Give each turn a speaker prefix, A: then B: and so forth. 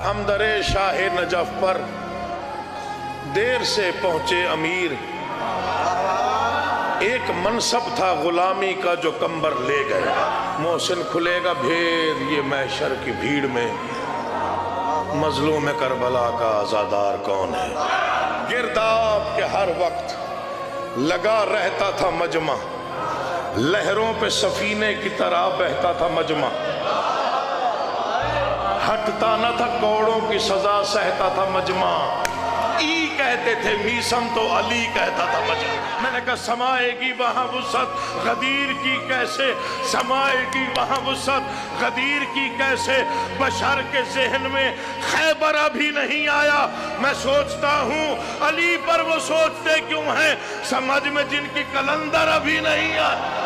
A: हमदरे Shah Najaf पर देर से पहुंचे अमीर। एक मनसब था गुलामी का जो कंबर ले गए। मोहसिन खुलेगा भेद ये महशर की भीड़ में, मजलूम करबला का आजादार कौन है। गिरदाब के हर वक्त लगा रहता था मजमा, लहरों पे सफीने की तरह बहता था मजमा। हटता न था कौड़ों की सजा सहता था मजमा। ई कहते थे मीसम तो अली कहता था मजमा। मैंने कहा समाएगी वहां वुसअत गदीर की कैसे, समाएगी वहां वुसअत गदीर की कैसे। बशर के जहन में खैबर अभी नहीं आया। मैं सोचता हूँ अली पर वो सोचते क्यों हैं, समझ में जिनकी कलंदर अभी नहीं आया।